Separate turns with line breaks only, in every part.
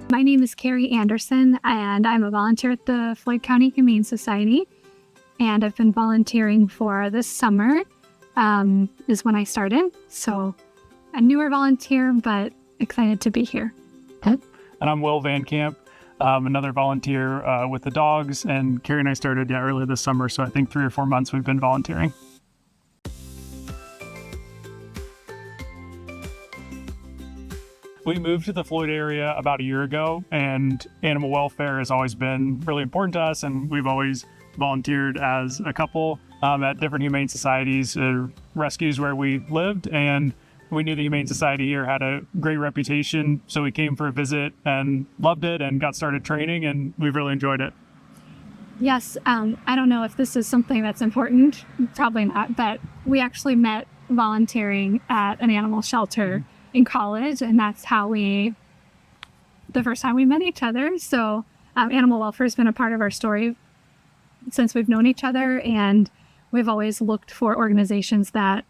My name is Carrie Anderson, and I'm a volunteer at the Floyd County Humane Society. And I've been volunteering for this summer, is when I started. So a newer volunteer, but excited to be here.
And I'm Will Van Camp, another volunteer with the dogs. And Carrie and I started earlier this summer. So I think 3 or 4 months we've been volunteering. We moved to the Floyd area about a year ago, and animal welfare has always been really important to us, and we've always volunteered as a couple at different humane societies, rescues where we lived, and we knew the Humane Society here had a great reputation, so we came for a visit and loved it and got started training, and we've really enjoyed it.
Yes, I don't know if this is something that's important, probably not, but we actually met volunteering at an animal shelter in college, and that's how the first time we met each other. So animal welfare has been a part of our story since we've known each other, and we've always looked for organizations that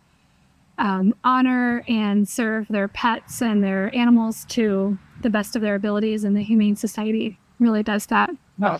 honor and serve their pets and their animals to the best of their abilities, and the Humane Society really does that.
No.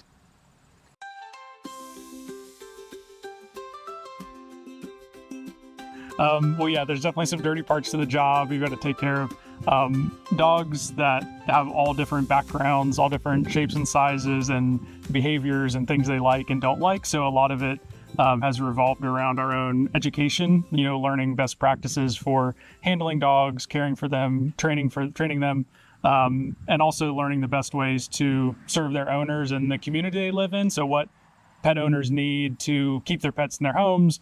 There's definitely some dirty parts to the job. You've got to take care of dogs that have all different backgrounds, all different shapes and sizes and behaviors and things they like and don't like. So a lot of it has revolved around our own education, learning best practices for handling dogs, caring for them, training them, and also learning the best ways to serve their owners and the community they live in. So what pet owners need to keep their pets in their homes,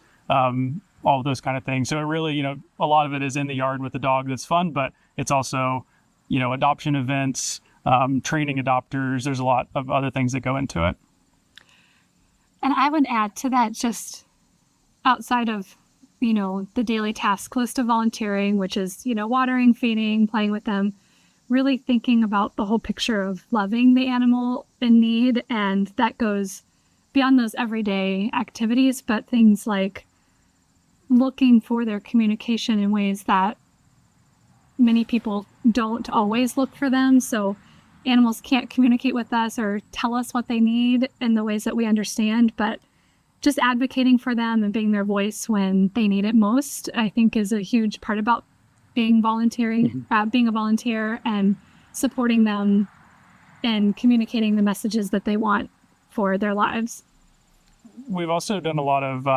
all of those kind of things. So it really, a lot of it is in the yard with the dog. That's fun, but it's also, adoption events, training adopters. There's a lot of other things that go into it.
And I would add to that, just outside of, the daily task list of volunteering, which is, watering, feeding, playing with them, really thinking about the whole picture of loving the animal in need. And that goes beyond those everyday activities, but things like looking for their communication in ways that many people don't always look for them. So animals can't communicate with us or tell us what they need in the ways that we understand, but just advocating for them and being their voice when they need it most, I think, is a huge part about being being a volunteer, and supporting them and communicating the messages that they want for their lives.
We've also done a lot of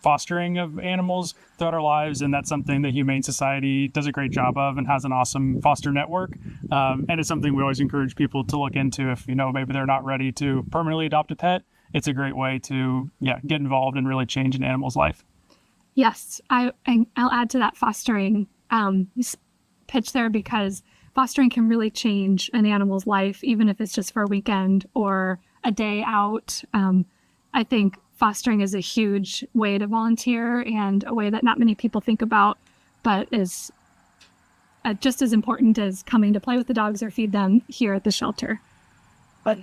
fostering of animals throughout our lives, and that's something the Humane Society does a great job of and has an awesome foster network, and it's something we always encourage people to look into. If maybe they're not ready to permanently adopt a pet, it's a great way to get involved and really change an animal's life.
Yes, I'll add to that fostering pitch there, because fostering can really change an animal's life, even if it's just for a weekend or a day out. I think fostering is a huge way to volunteer, and a way that not many people think about, but is just as important as coming to play with the dogs or feed them here at the shelter.
But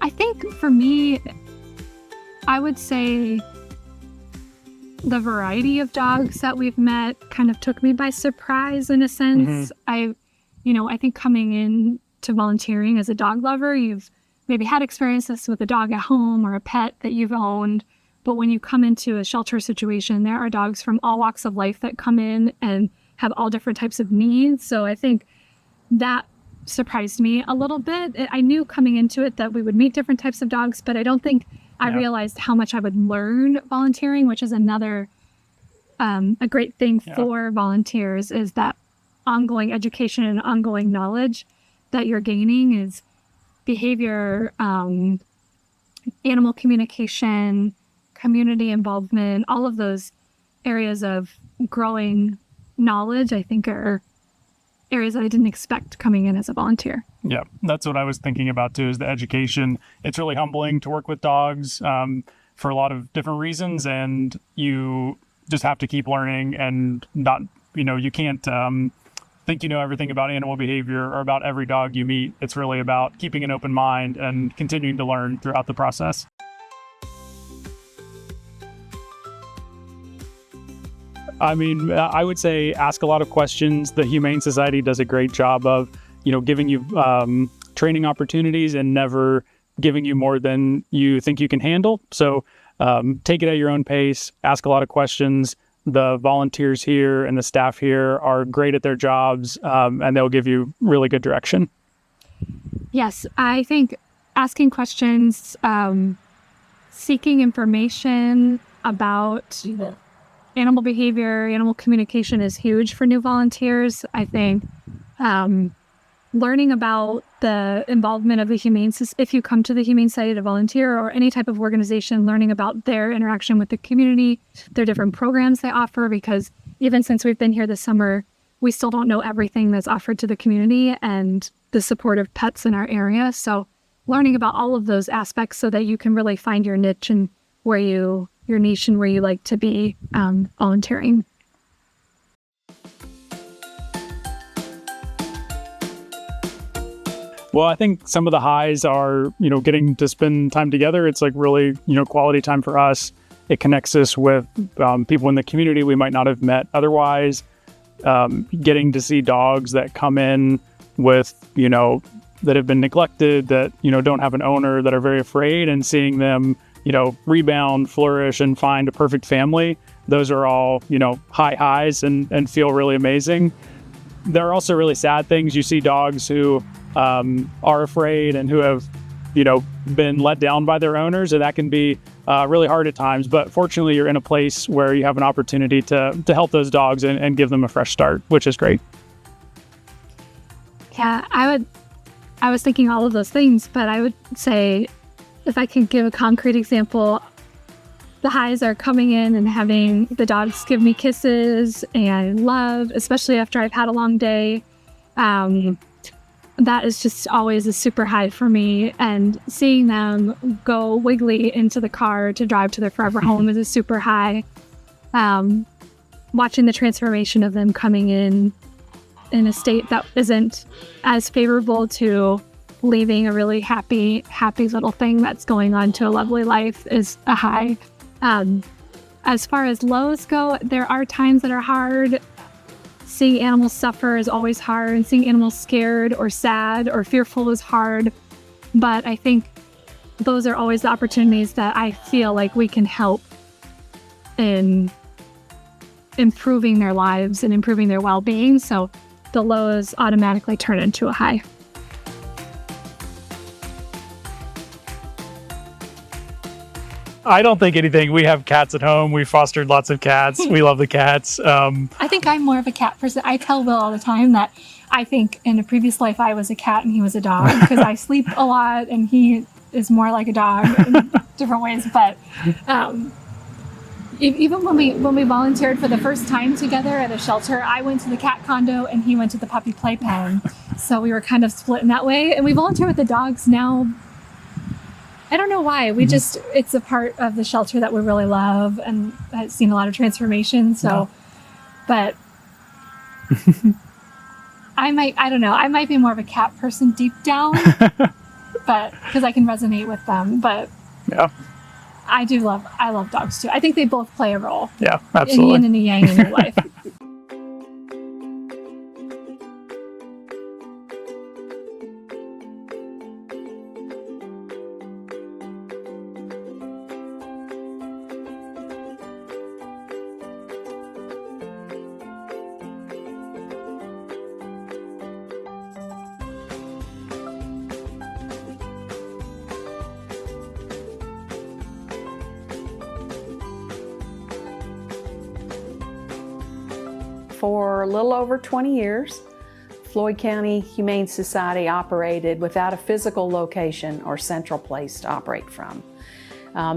I think for me, I would say the variety of dogs that we've met kind of took me by surprise in a sense. I think coming in to volunteering as a dog lover, you've maybe had experiences with a dog at home or a pet that you've owned, but when you come into a shelter situation, there are dogs from all walks of life that come in and have all different types of needs. So I think that surprised me a little bit. I knew coming into it that we would meet different types of dogs, but I don't think I realized how much I would learn volunteering, which is another a great thing for volunteers, is that ongoing education and ongoing knowledge that you're gaining is behavior, animal communication, community involvement, all of those areas of growing knowledge, I think, are areas that I didn't expect coming in as a volunteer.
Yeah, that's what I was thinking about too, is the education. It's really humbling to work with dogs for a lot of different reasons, and you just have to keep learning, and not, you can't think you know everything about animal behavior or about every dog you meet. It's really about keeping an open mind and continuing to learn throughout the process. I mean, I would say ask a lot of questions. The Humane Society does a great job of, giving you training opportunities and never giving you more than you think you can handle. So take it at your own pace, ask a lot of questions. The volunteers here and the staff here are great at their jobs, and they'll give you really good direction.
Yes, I think asking questions, seeking information about animal behavior, animal communication is huge for new volunteers. I think learning about the involvement of the Humane Society, if you come to the Humane Society to volunteer or any type of organization, learning about their interaction with the community, their different programs they offer, because even since we've been here this summer, we still don't know everything that's offered to the community and the support of pets in our area. So learning about all of those aspects so that you can really find your niche and your niche and where you like to be volunteering.
Well, I think some of the highs are, getting to spend time together. It's like really, quality time for us. It connects us with people in the community we might not have met otherwise. Getting to see dogs that come in with, that have been neglected, that, don't have an owner, that are very afraid, and seeing them, rebound, flourish, and find a perfect family. Those are all, high highs and feel really amazing. There are also really sad things. You see dogs who are afraid and who have, been let down by their owners, and that can be really hard at times. But fortunately, you're in a place where you have an opportunity to help those dogs and give them a fresh start, which is great.
Yeah, I was thinking all of those things, but I would say if I could give a concrete example, the highs are coming in and having the dogs give me kisses and love, especially after I've had a long day. That is just always a super high for me. And seeing them go wiggly into the car to drive to their forever home is a super high. Watching the transformation of them coming in a state that isn't as favorable to leaving a really happy little thing that's going on to a lovely life is a high. As far as lows go, there are times that are hard. Seeing animals suffer is always hard, and seeing animals scared or sad or fearful is hard. But I think those are always the opportunities that I feel like we can help in improving their lives and improving their well-being. So the lows automatically turn into a high.
I don't think anything. We have cats at home. We fostered lots of cats. We love the cats.
I think I'm more of a cat person. I tell Will all the time that I think in a previous life I was a cat and he was a dog because I sleep a lot and he is more like a dog in different ways. But even when we volunteered for the first time together at a shelter, I went to the cat condo and he went to the puppy playpen. So we were kind of split in that way. And we volunteer with the dogs now. I don't know why. It's a part of the shelter that we really love, and I've seen a lot of transformation. So, but I might be more of a cat person deep down, but because I can resonate with them. But
yeah,
I love dogs too. I think they both play a role.
Yeah, absolutely.
A yin and a yang in your life.
For a little over 20 years, Floyd County Humane Society operated without a physical location or central place to operate from.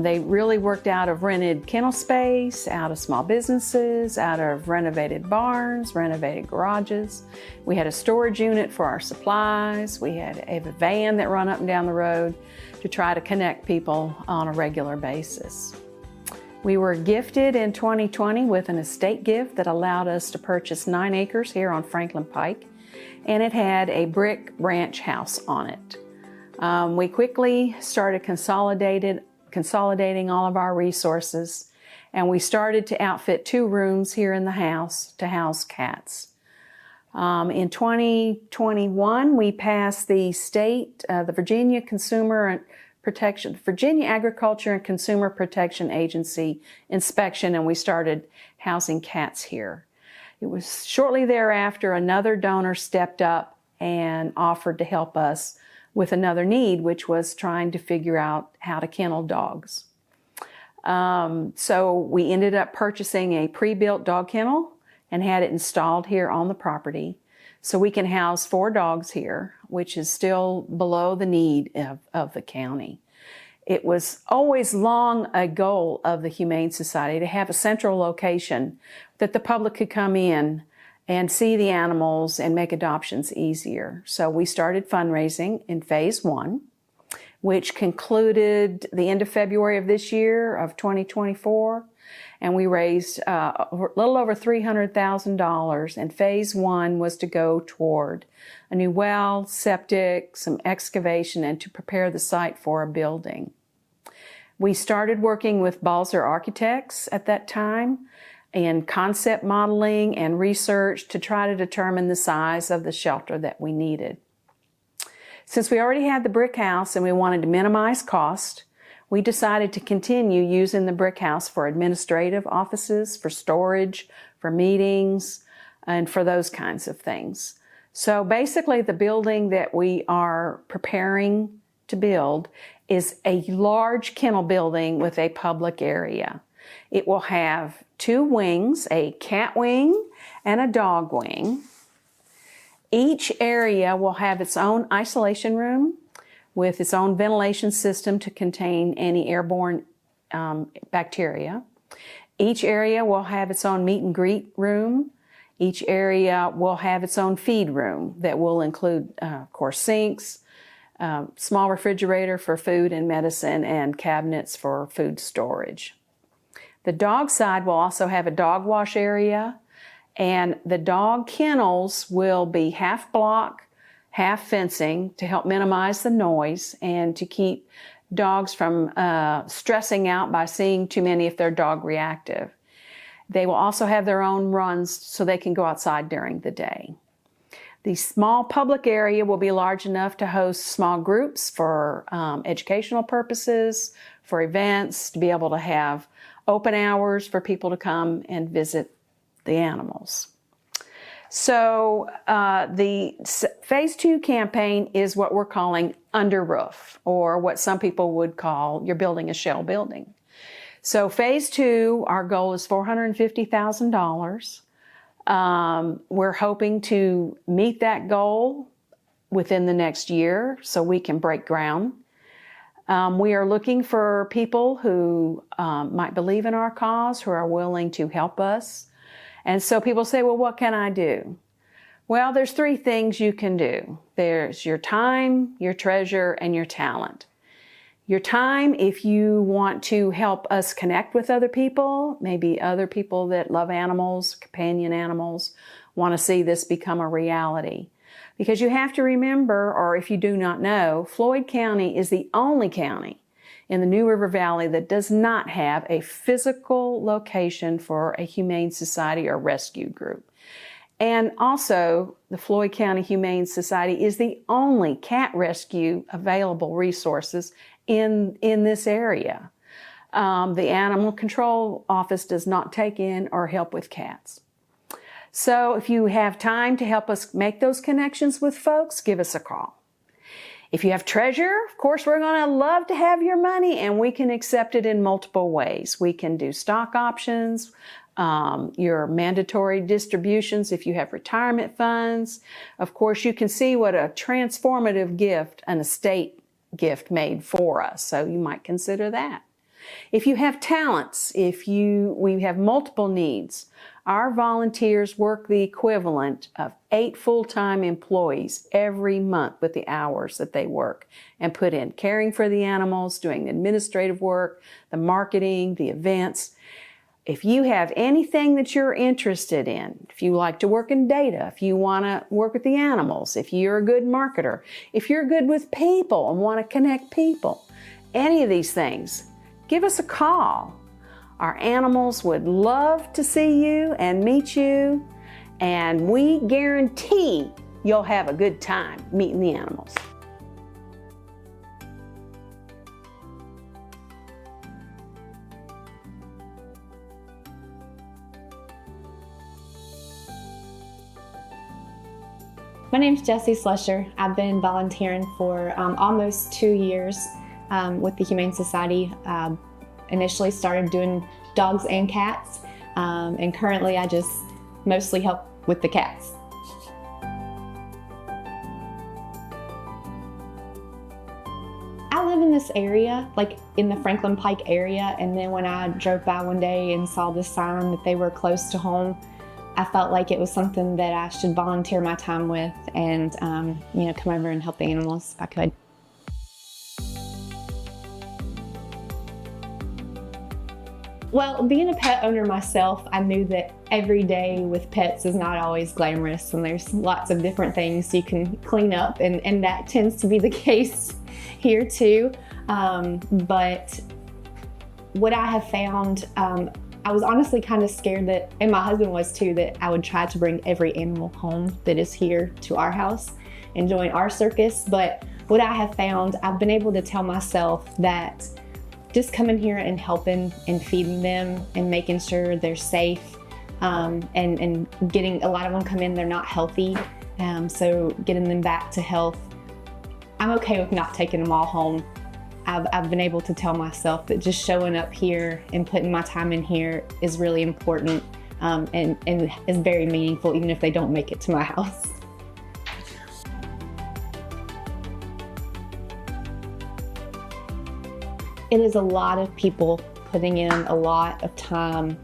They really worked out of rented kennel space, out of small businesses, out of renovated barns, renovated garages. We had a storage unit for our supplies. We had a van that ran up and down the road to try to connect people on a regular basis. We were gifted in 2020 with an estate gift that allowed us to purchase 9 acres here on Franklin Pike, and it had a brick ranch house on it. We quickly started consolidating all of our resources And we started to outfit 2 rooms here in the house to house cats. In 2021, we passed the the Virginia Virginia Agriculture and Consumer Protection Agency inspection, and we started housing cats here. It was shortly thereafter another donor stepped up and offered to help us with another need, which was trying to figure out how to kennel dogs. So we ended up purchasing a pre-built dog kennel and had it installed here on the property. So we can house 4 dogs here, which is still below the need of the county. It was always long a goal of the Humane Society to have a central location that the public could come in and see the animals and make adoptions easier. So we started fundraising in phase 1, which concluded the end of February of this year, of 2024. And we raised a little over $300,000, and phase 1 was to go toward a new well, septic, some excavation, and to prepare the site for a building. We started working with Balzer Architects at that time in concept modeling and research to try to determine the size of the shelter that we needed. Since we already had the brick house and we wanted to minimize cost, we decided to continue using the brick house for administrative offices, for storage, for meetings, and for those kinds of things. So basically the building that we are preparing to build is a large kennel building with a public area. It will have 2 wings, a cat wing and a dog wing. Each area will have its own isolation room with its own ventilation system to contain any airborne bacteria. Each area will have its own meet and greet room. Each area will have its own feed room that will include, of course, sinks, small refrigerator for food and medicine, and cabinets for food storage. The dog side will also have a dog wash area, and the dog kennels will be half block, half fencing to help minimize the noise and to keep dogs from stressing out by seeing too many if they're dog reactive. They will also have their own runs so they can go outside during the day. The small public area will be large enough to host small groups for educational purposes, for events, to be able to have open hours for people to come and visit the animals. So the phase 2 campaign is what we're calling under roof, or what some people would call you're building a shell building. So phase 2, our goal is $450,000. We're hoping to meet that goal within the next year so we can break ground. We are looking for people who might believe in our cause, who are willing to help us. And so people say, well, what can I do? Well, there's 3 things you can do. There's your time, your treasure, and your talent. Your time, if you want to help us connect with other people, maybe other people that love animals, companion animals, want to see this become a reality. Because you have to remember, or if you do not know, Floyd County is the only county in the New River Valley that does not have a physical location for a Humane Society or rescue group. And also, the Floyd County Humane Society is the only cat rescue available resources in this area. The Animal Control Office does not take in or help with cats. So if you have time to help us make those connections with folks, give us a call. If you have treasure, of course, we're going to love to have your money, and we can accept it in multiple ways. We can do stock options, your mandatory distributions if you have retirement funds. Of course, you can see what a transformative gift an estate gift made for us, so you might consider that. If you have talents, we have multiple needs. Our volunteers work the equivalent of 8 full-time employees every month with the hours that they work and put in, caring for the animals, doing the administrative work, the marketing, the events. If you have anything that you're interested in, if you like to work in data, if you want to work with the animals, if you're a good marketer, if you're good with people and want to connect people, any of these things, give us a call. Our animals would love to see you and meet you, and we guarantee you'll have a good time meeting the animals.
My name's Jessie Slusher. I've been volunteering for almost 2 years with the Humane Society. Initially started doing dogs and cats, and currently I just mostly help with the cats. I live in this area, like in the Franklin Pike area, and then when I drove by one day and saw the sign that they were close to home, I felt like it was something that I should volunteer my time with and, come over and help the animals if I could. Well, being a pet owner myself, I knew that every day with pets is not always glamorous, and there's lots of different things you can clean up, and that tends to be the case here too. But what I have found, I was honestly kind of scared that, and my husband was too, that I would try to bring every animal home that is here to our house and join our circus. But what I have found, I've been able to tell myself that just coming here and helping and feeding them and making sure they're safe, and getting, a lot of them come in, they're not healthy, so getting them back to health. I'm okay with not taking them all home. I've been able to tell myself that just showing up here and putting my time in here is really important, and is very meaningful, even if they don't make it to my house. It is a lot of people putting in a lot of time.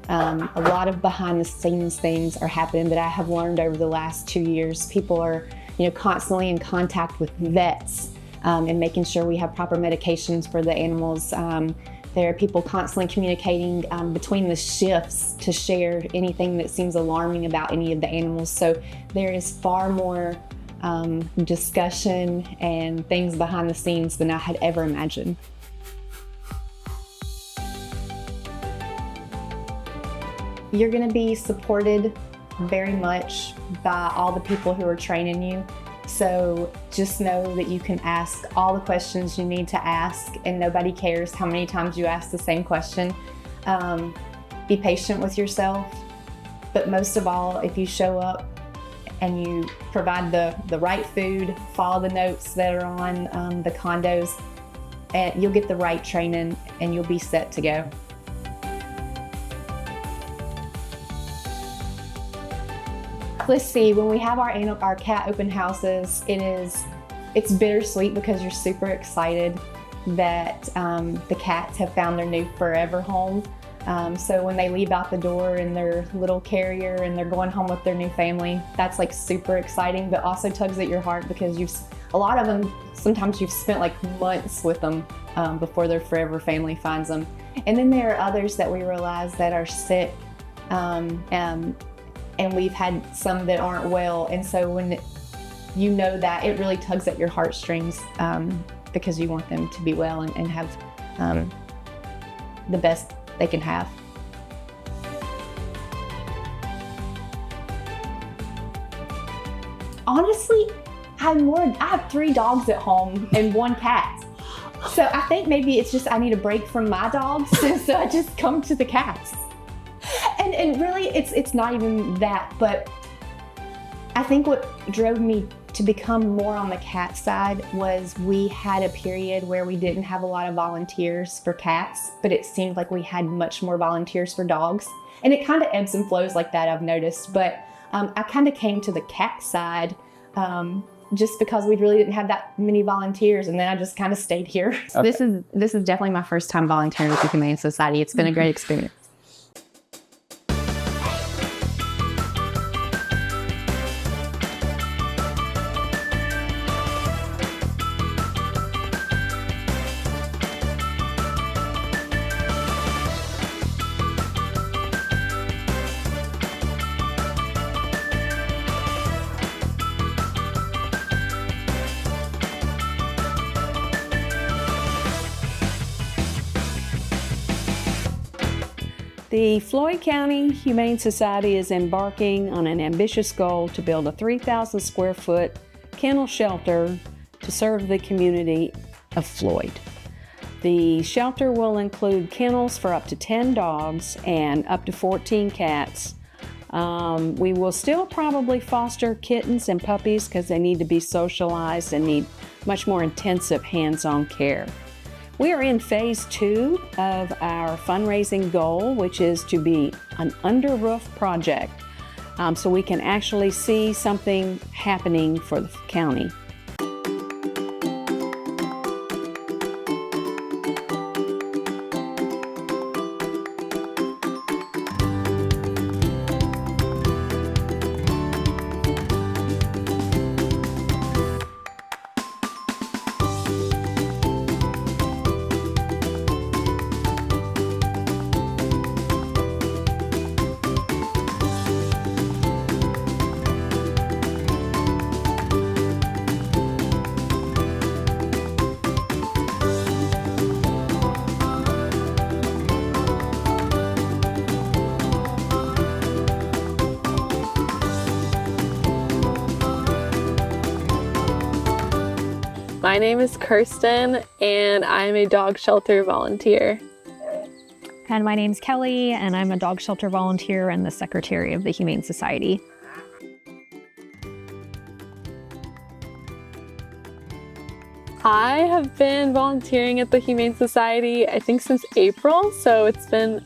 A lot of behind the scenes things are happening that I have learned over the last 2 years. People are, constantly in contact with vets, and making sure we have proper medications for the animals. There are people constantly communicating between the shifts to share anything that seems alarming about any of the animals. So there is far more discussion and things behind the scenes than I had ever imagined. You're going to be supported very much by all the people who are training you. So just know that you can ask all the questions you need to ask, and nobody cares how many times you ask the same question. Be patient with yourself, but most of all, if you show up and you provide the right food, follow the notes that are on the condos, and you'll get the right training and you'll be set to go. Let's see, when we have our cat open houses, it's bittersweet because you're super excited that the cats have found their new forever home. So when they leave out the door in their little carrier and they're going home with their new family, that's like super exciting, but also tugs at your heart because a lot of them, sometimes you've spent like months with them before their forever family finds them. And then there are others that we realize that are sick, and we've had some that aren't well. And so when you know that, it really tugs at your heartstrings, because you want them to be well and have the best they can have. Honestly, I have 3 dogs at home and 1 cat. So I think maybe it's just I need a break from my dogs, so I just come to the cats. And really, it's not even that, but I think what drove me to become more on the cat side was we had a period where we didn't have a lot of volunteers for cats, but it seemed like we had much more volunteers for dogs. And it kind of ebbs and flows like that, I've noticed, but I kind of came to the cat side just because we really didn't have that many volunteers, and then I just kind of stayed here. Okay. This is definitely my first time volunteering with the Humane Society. It's been a great experience.
The Floyd County Humane Society is embarking on an ambitious goal to build a 3,000 square foot kennel shelter to serve the community of Floyd. The shelter will include kennels for up to 10 dogs and up to 14 cats. We will still probably foster kittens and puppies because they need to be socialized and need much more intensive hands-on care. We are in phase 2 of our fundraising goal, which is to be an under roof project, so we can actually see something happening for the county.
My name is Kirsten, and I'm a dog shelter volunteer.
And my name's Kelly, and I'm a dog shelter volunteer and the secretary of the Humane Society.
I have been volunteering at the Humane Society, I think since April, so it's been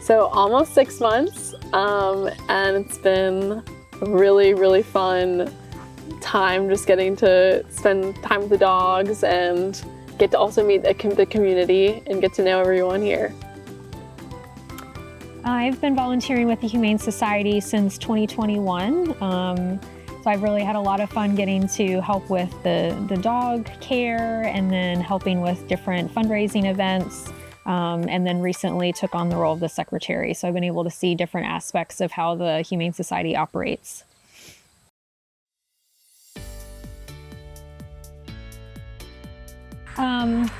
almost 6 months, and it's been a really fun time just getting to spend time with the dogs and get to also meet the community and get to know everyone here.
I've been volunteering with the Humane Society since 2021. So I've really had a lot of fun getting to help with the dog care and then helping with different fundraising events. And then recently took on the role of the secretary. So I've been able to see different aspects of how the Humane Society operates.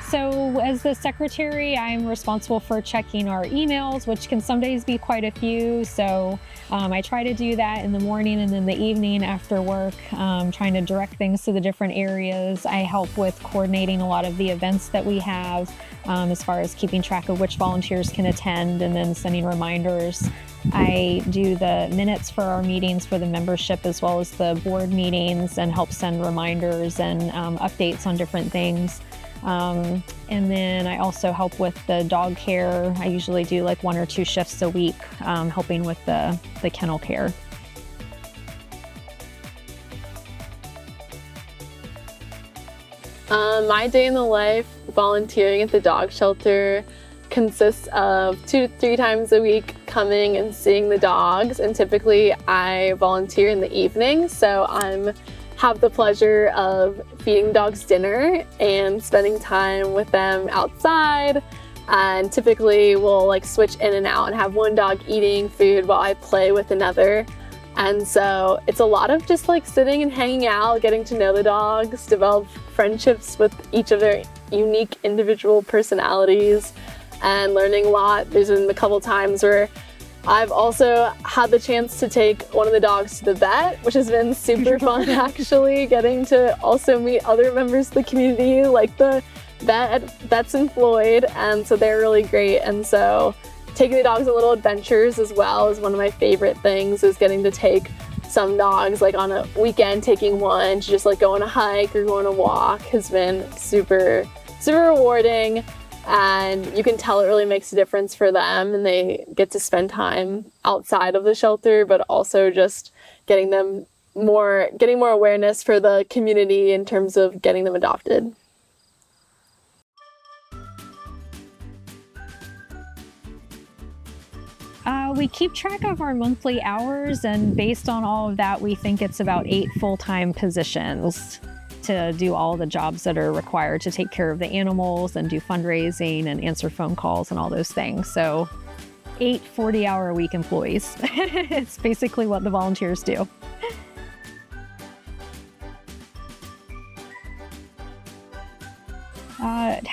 So as the secretary, I'm responsible for checking our emails, which can some days be quite a few. So I try to do that in the morning and in the evening after work, trying to direct things to the different areas. I help with coordinating a lot of the events that we have, as far as keeping track of which volunteers can attend and then sending reminders. I do the minutes for our meetings for the membership as well as the board meetings and help send reminders and updates on different things. And then I also help with the dog care. I usually do like 1 or 2 shifts a week, helping with the kennel care.
My day in the life volunteering at the dog shelter consists of 2 to 3 times a week coming and seeing the dogs, and typically I volunteer in the evening, so I have the pleasure of feeding dogs dinner and spending time with them outside, and typically we'll like switch in and out and have one dog eating food while I play with another. And so it's a lot of just like sitting and hanging out, getting to know the dogs, develop friendships with each of their unique individual personalities, and learning a lot. There's been a couple times where I've also had the chance to take one of the dogs to the vet, which has been super fun actually, getting to also meet other members of the community, like the vets in Floyd, and so they're really great. And so taking the dogs on little adventures as well is one of my favorite things, is getting to take some dogs like on a weekend, taking one to just like go on a hike or go on a walk has been super rewarding. And you can tell it really makes a difference for them, and they get to spend time outside of the shelter, but also just getting more awareness for the community in terms of getting them adopted.
We keep track of our monthly hours, and based on all of that, we think it's about 8 full-time positions to do all the jobs that are required to take care of the animals and do fundraising and answer phone calls and all those things. So 8 40-hour-a-week employees. It's basically what the volunteers do.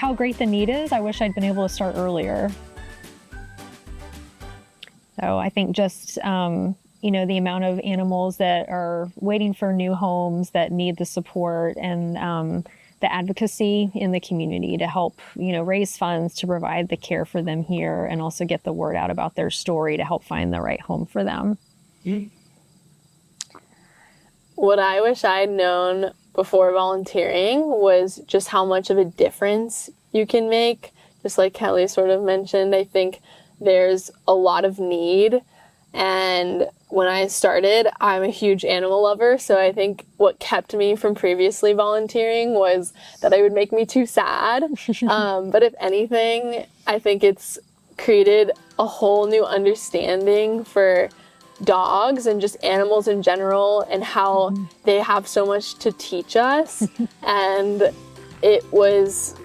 How great the need is. I wish I'd been able to start earlier. So I think just, the amount of animals that are waiting for new homes that need the support and the advocacy in the community to help, raise funds to provide the care for them here and also get the word out about their story to help find the right home for them.
What I wish I'd known before volunteering was just how much of a difference you can make. Just like Kelly sort of mentioned, I think there's a lot of need. And when I started, I'm a huge animal lover. So I think what kept me from previously volunteering was that it would make me too sad. But if anything, I think it's created a whole new understanding for dogs and just animals in general and how they have so much to teach us. And it was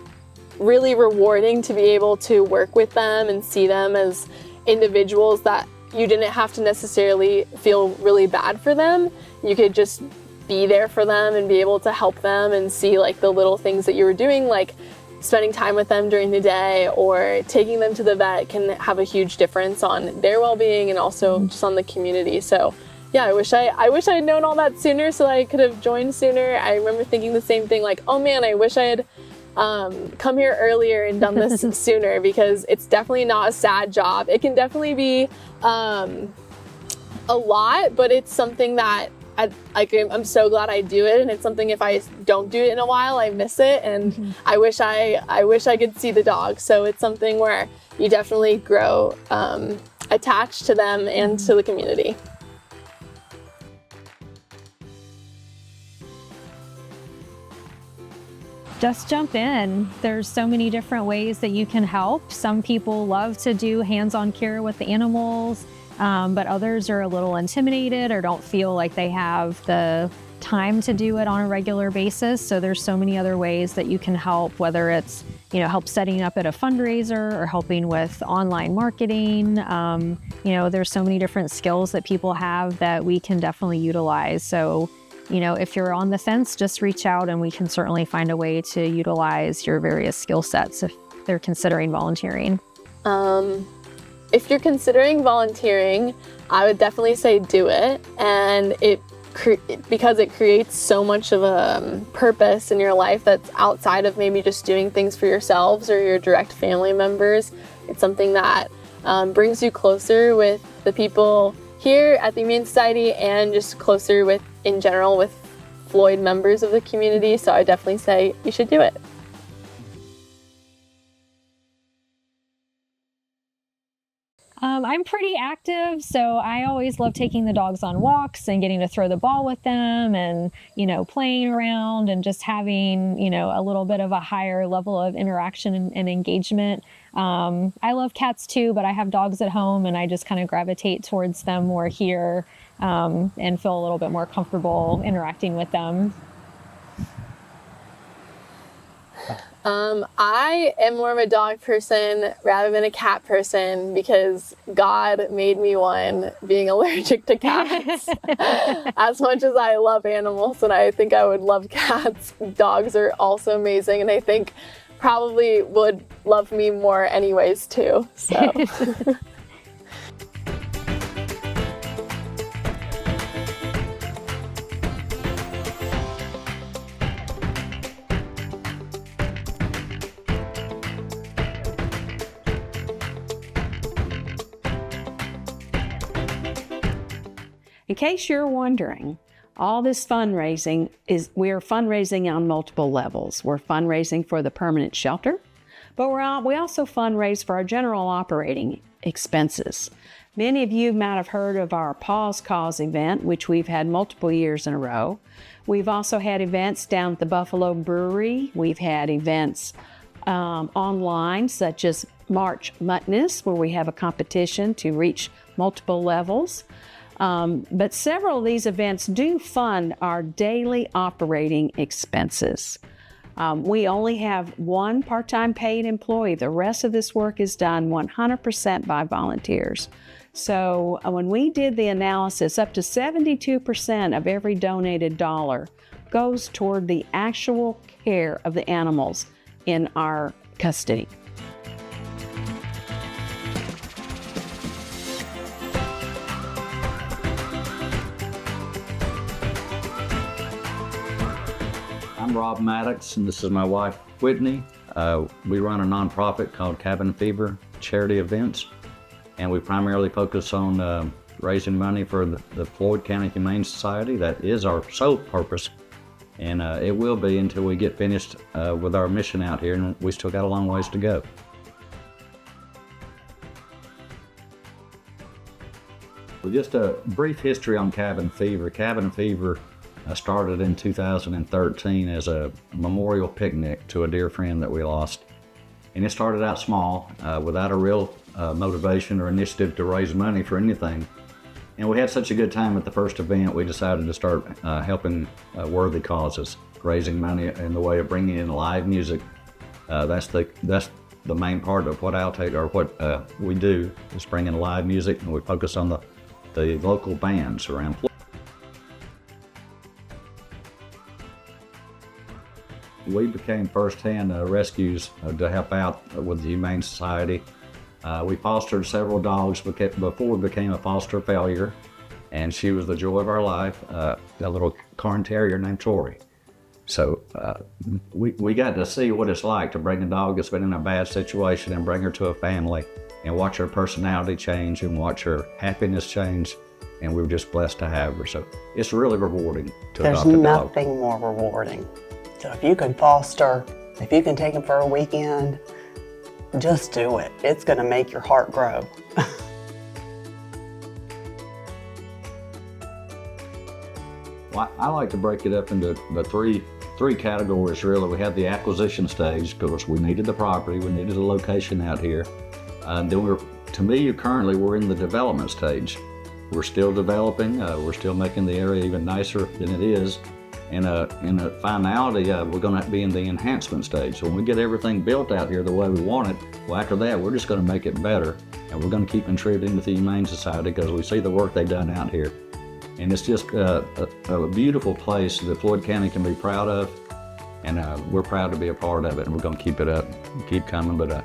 really rewarding to be able to work with them and see them as individuals that you didn't have to necessarily feel really bad for them. You could just be there for them and be able to help them and see like the little things that you were doing, like spending time with them during the day or taking them to the vet can have a huge difference on their well-being and also just on the community. So yeah, I wish I had known all that sooner so I could have joined sooner. I remember thinking the same thing, like, oh man, I wish I had come here earlier and done this sooner, because it's definitely not a sad job. It can definitely be a lot, but it's something that I'm so glad I do it, and it's something if I don't do it in a while, I miss it, and I wish I could see the dog. So it's something where you definitely grow attached to them and to the community.
Just jump in. There's so many different ways that you can help. Some people love to do hands-on care with the animals, but others are a little intimidated or don't feel like they have the time to do it on a regular basis. So there's so many other ways that you can help, whether it's, help setting up at a fundraiser or helping with online marketing. There's so many different skills that people have that we can definitely utilize. So if you're on the fence, just reach out and we can certainly find a way to utilize your various skill sets if they're considering volunteering.
If you're considering volunteering, I would definitely say do it. And because it creates so much of a purpose in your life that's outside of maybe just doing things for yourselves or your direct family members. It's something that brings you closer with the people here at the Humane Society and just closer in general with Floyd members of the community. So I definitely say you should do it.
I'm pretty active, so I always love taking the dogs on walks and getting to throw the ball with them and, playing around and just having, a little bit of a higher level of interaction and engagement. I love cats too, but I have dogs at home and I just kind of gravitate towards them more here and feel a little bit more comfortable interacting with them.
I am more of a dog person rather than a cat person because God made me one, being allergic to cats. As much as I love animals and I think I would love cats, dogs are also amazing and I think probably would love me more anyways too. So.
In case you're wondering, all this fundraising we're fundraising on multiple levels. We're fundraising for the permanent shelter, but we also fundraise for our general operating expenses. Many of you might have heard of our Paws Cause event, which we've had multiple years in a row. We've also had events down at the Buffalo Brewery. We've had events online, such as March Madness, where we have a competition to reach multiple levels. But several of these events do fund our daily operating expenses. We only have one part-time paid employee. The rest of this work is done 100% by volunteers. So when we did the analysis, up to 72% of every donated dollar goes toward the actual care of the animals in our custody.
I'm Rob Maddox, and this is my wife, Whitney. We run a nonprofit called Cabin Fever Charity Events, and we primarily focus on raising money for the Floyd County Humane Society. That is our sole purpose, and it will be until we get finished with our mission out here, and we still got a long ways to go. Well, just a brief history on Cabin Fever. Cabin Fever started in 2013 as a memorial picnic to a dear friend that we lost. And it started out small, without a real motivation or initiative to raise money for anything. And we had such a good time at the first event, we decided to start helping worthy causes, raising money in the way of bringing in live music. That's the main part of what what we do, is bring in live music, and we focus on the local bands around Florida. We became first-hand rescues to help out with the Humane Society. We fostered several dogs before we became a foster failure, and she was the joy of our life, a little Cairn Terrier named Tori. So we got to see what it's like to bring a dog that's been in a bad situation and bring her to a family and watch her personality change and watch her happiness change, and we were just blessed to have her. So it's really rewarding to adopt a dog.
There's nothing more rewarding. So if you can foster, if you can take them for a weekend, just do it. It's going to make your heart grow.
Well, I like to break it up into the three categories, really. We have the acquisition stage, because we needed the property, we needed a location out here. Then to me, currently we're in the development stage. We're still developing, we're still making the area even nicer than it is. And in a finality, we're going to be in the enhancement stage. So when we get everything built out here the way we want it, well, after that, we're just going to make it better. And we're going to keep contributing to the Humane Society because we see the work they've done out here. And it's just a beautiful place that Floyd County can be proud of. And we're proud to be a part of it. And we're going to keep it up, keep coming. But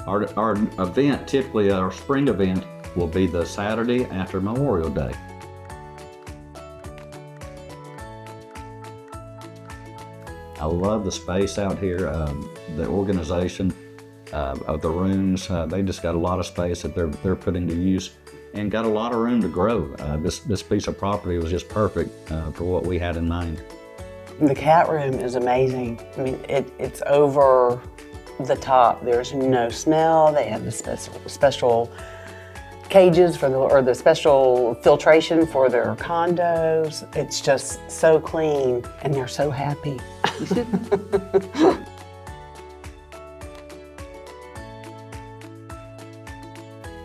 our event, typically our spring event, will be the Saturday after Memorial Day. I love the space out here, the organization of the rooms. They just got a lot of space that they're putting to use, and got a lot of room to grow. This piece of property was just perfect for what we had in mind.
The cat room is amazing. I mean, it's over the top. There's no smell. They have the special cages or the special filtration for their condos. It's just so clean, and they're so happy.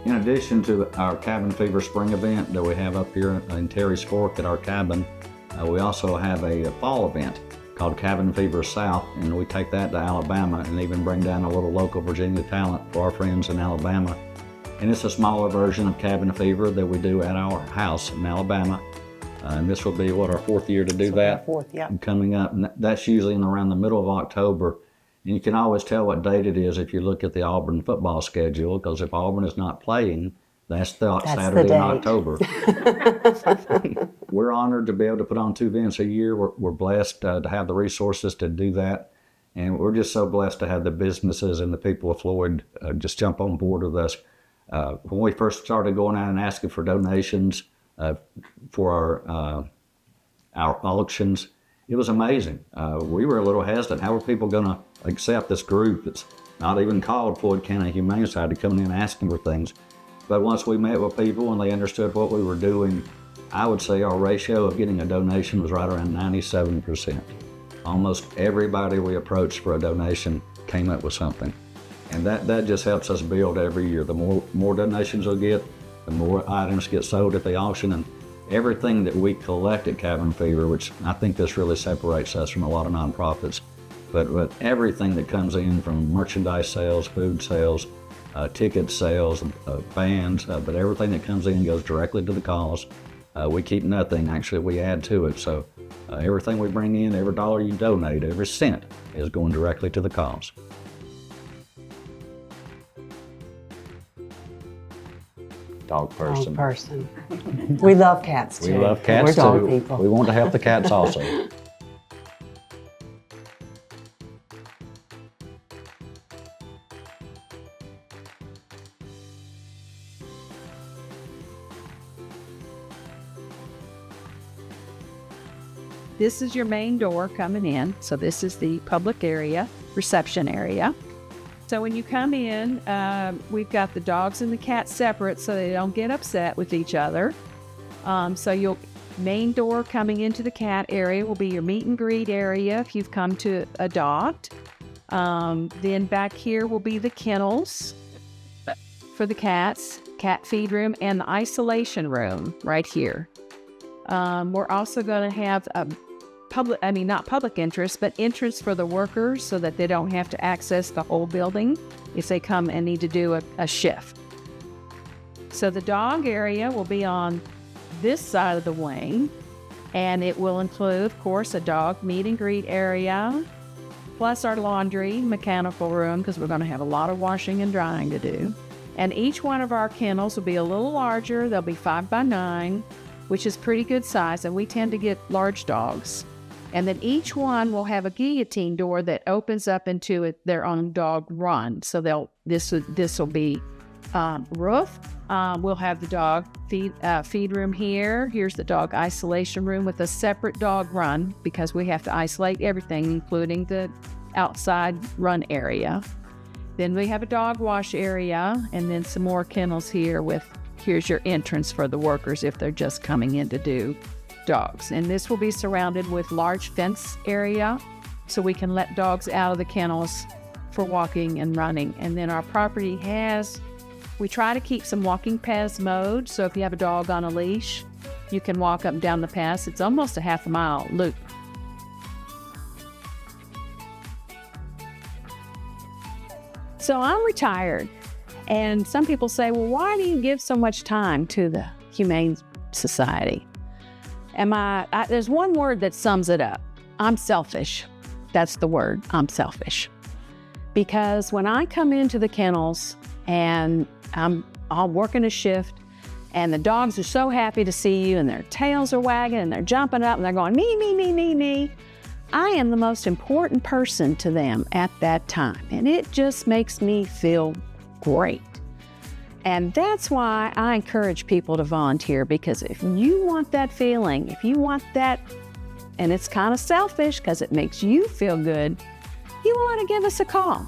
In addition to our Cabin Fever Spring event that we have up here in Terry's Fork at our cabin, we also have a fall event called Cabin Fever South, and we take that to Alabama and even bring down a little local Virginia talent for our friends in Alabama. And it's a smaller version of Cabin Fever that we do at our house in Alabama. And this will be, our fourth year to do that?
Fourth, yeah.
Coming up, and that's usually in around the middle of October. And you can always tell what date it is if you look at the Auburn football schedule, because if Auburn is not playing, that's Saturday in October. We're honored to be able to put on 2 events a year. We're blessed to have the resources to do that. And we're just so blessed to have the businesses and the people of Floyd just jump on board with us. When we first started going out and asking for donations for our auctions, it was amazing. We were a little hesitant. How are people going to accept this group that's not even called Floyd County Humane Society coming in asking for things? But once we met with people and they understood what we were doing, I would say our ratio of getting a donation was right around 97%. Almost everybody we approached for a donation came up with something. And that just helps us build every year. The more donations we get, the more items get sold at the auction, and everything that we collect at Cabin Fever, which I think this really separates us from a lot of nonprofits, but everything that comes in from merchandise sales, food sales, ticket sales, bands, but everything that comes in goes directly to the cause. We keep nothing, actually we add to it. So everything we bring in, every dollar you donate, every cent is going directly to the cause. Dog person.
Dog person. We love cats too.
We love cats
We're dog
too.
people.
We want to help the cats also.
this is your main door coming in. So this is the public area, reception area. So when you come in, we've got the dogs and the cats separate so they don't get upset with each other. So main door coming into the cat area will be your meet and greet area if you've come to adopt. Then back here will be the kennels for the cats, cat feed room, and the isolation room right here. We're also going to have a not public entrance, but entrance for the workers so that they don't have to access the whole building if they come and need to do a shift. So the dog area will be on this side of the wing, and it will include, of course, a dog meet and greet area, plus our laundry mechanical room, because we're going to have a lot of washing and drying to do. And each one of our kennels will be a little larger. They'll be 5 by 9, which is pretty good size, and we tend to get large dogs. And then each one will have a guillotine door that opens up into their own dog run. So this will be roof. We'll have the dog feed room here. Here's the dog isolation room with a separate dog run because we have to isolate everything, including the outside run area. Then we have a dog wash area, and then some more kennels here here's your entrance for the workers if they're just coming in to do dogs. And this will be surrounded with large fence area so we can let dogs out of the kennels for walking and running. And then our property we try to keep some walking paths mode, so if you have a dog on a leash, you can walk up and down the paths. It's almost a half-a-mile loop. So I'm retired, and some people say, well, why do you give so much time to the Humane Society? There's one word that sums it up. I'm selfish. That's the word. I'm selfish. Because when I come into the kennels and I'm working a shift and the dogs are so happy to see you and their tails are wagging and they're jumping up and they're going, me, me, me, me, me, I am the most important person to them at that time. And it just makes me feel great. And that's why I encourage people to volunteer, because if you want that feeling, if you want that, and it's kind of selfish because it makes you feel good, you want to give us a call.